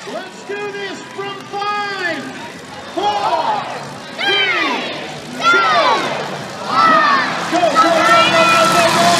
Let's do this from 5, 4, 3, 2, 1. Go, go, go, go, go, go, go.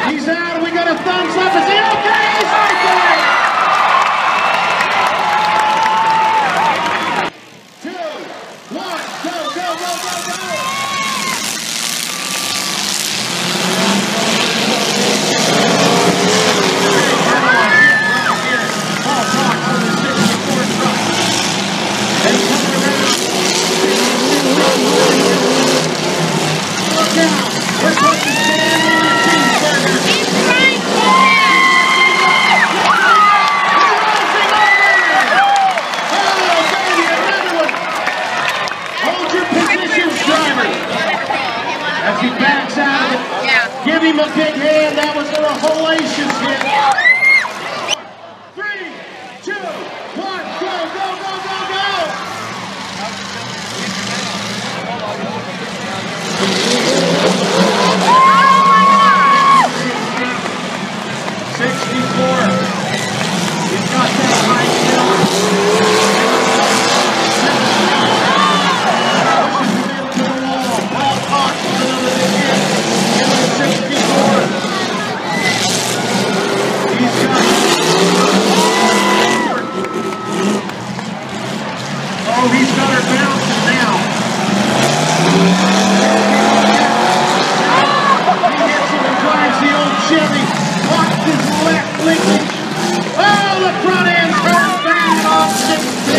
He's out. We got a thumbs up. Is he okay? He's okay. 2, 1, go, go, go, go, go. Paul Cox on the 64 truck. And coming around. Look out. We're supposed to stand on our cheeseburgers. He's right there. Oh, baby, another one. Hold your positions, driver. As he backs out of it, give him a big hand. That was a hellacious hit. 3, 2, 1, go, go, go, go, go. 64. He's got that high hill. Pushes him into the wall. Paul Cox with another big hit. Into the 64. He's got oh, he's got her bouncing now. He hits him and drives the old Chevy. Watch his left linkage. Oh, the front end turns down off 16.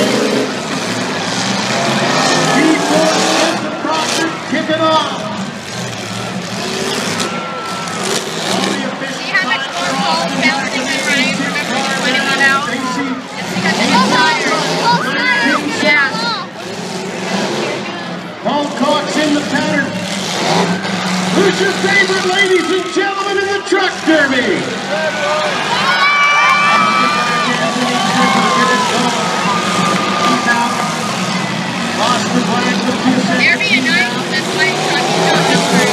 D4 Spencer Proctor kick it off. All the officials See how much more balls bouncing than Ryan, remember when he went out? It's because of his tires. Yeah. Paul Cox in the pattern. Who's your favorite, ladies and gentlemen, in the truck derby? He's out. Lost the flag with 2 seconds. There be a nice this way truck. He's not numbered.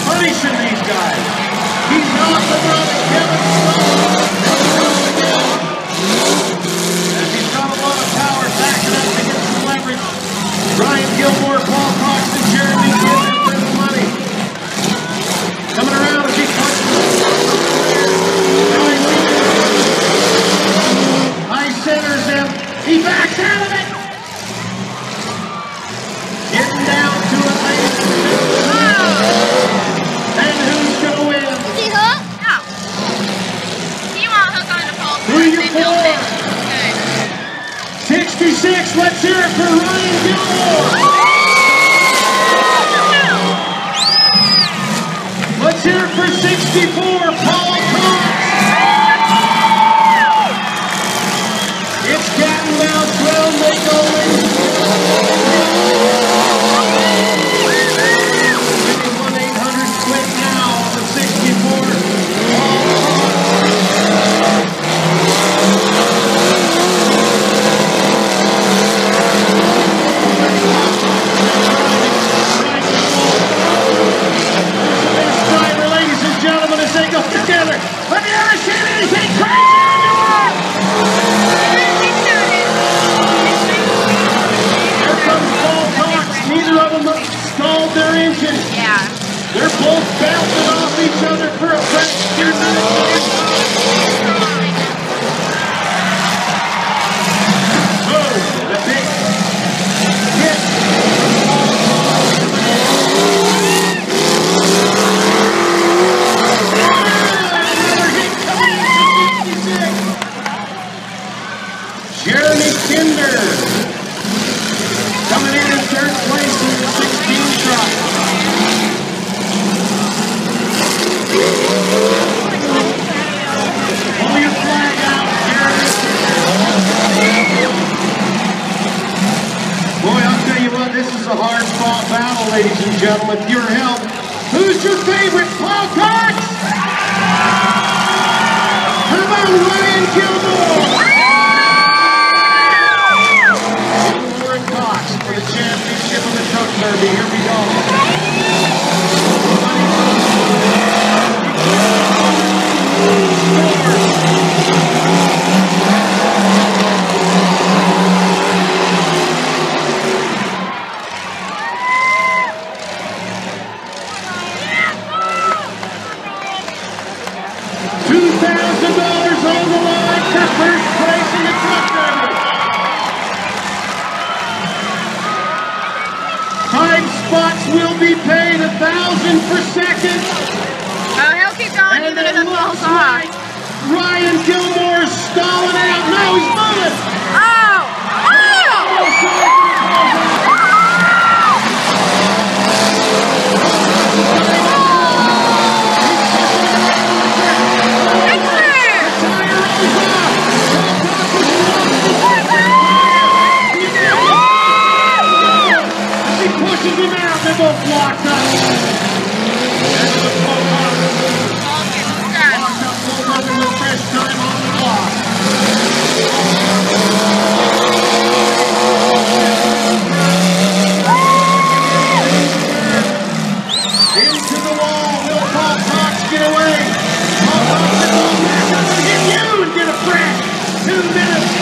Punishing these guys. He's off the run and Kevin Sloan. As he's got a lot of power backing up to get some leverage. 66, let's hear it for Ryan Gilmore. Let's hear it for 64, Paul Cox. It's cat and mouse round they go, ladies and gentlemen. 1-800 quit now on the 64, Paul Cox. Together. Have you ever seen anything crazy on your walk? Here comes Paul Cox. Neither of them stalled their engine. Yeah. They're both bouncing off each other for a fresh 2 minutes. Oh, the big hit. Jeremy Kinder coming in third place in the 16 truck. Pull your flag out, Jeremy. Boy, I'll tell you what, this is a hard-fought battle, ladies and gentlemen. With your help, who's your favorite? Paul Cox? How about Ryan Gilmore? For the championship of the truck derby. Here we go. 2,000 on the line for first place in the truck derby. Time spots will be paid, 1,000 per second. Oh, he'll keep going even if it falls off. Ryan Gilmore's stalling out. No, he's moving. Oh! Pushes him out, they're both locked up. There's the Paul Cox. Locked up, pulled over with fresh time on the clock. Into the wall, will Paul Cox get away? Paul Cox is going back up to hit you and get a fresh 2 minutes.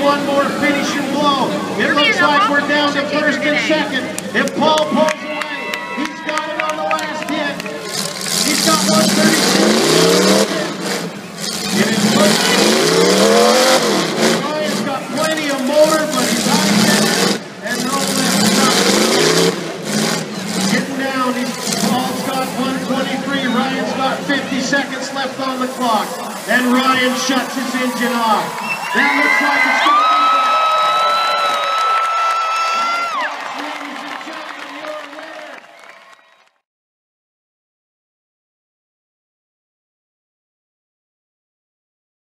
One more finishing blow. It looks like we're down to first and second. If Paul pulls away, he's got it on the last hit. He's got 136. It is Ryan's got plenty of motor, but he's high and no left up. Getting down. Paul's got 123. Ryan's got 50 seconds left on the clock. And Ryan shuts his engine off. That looks like it's going to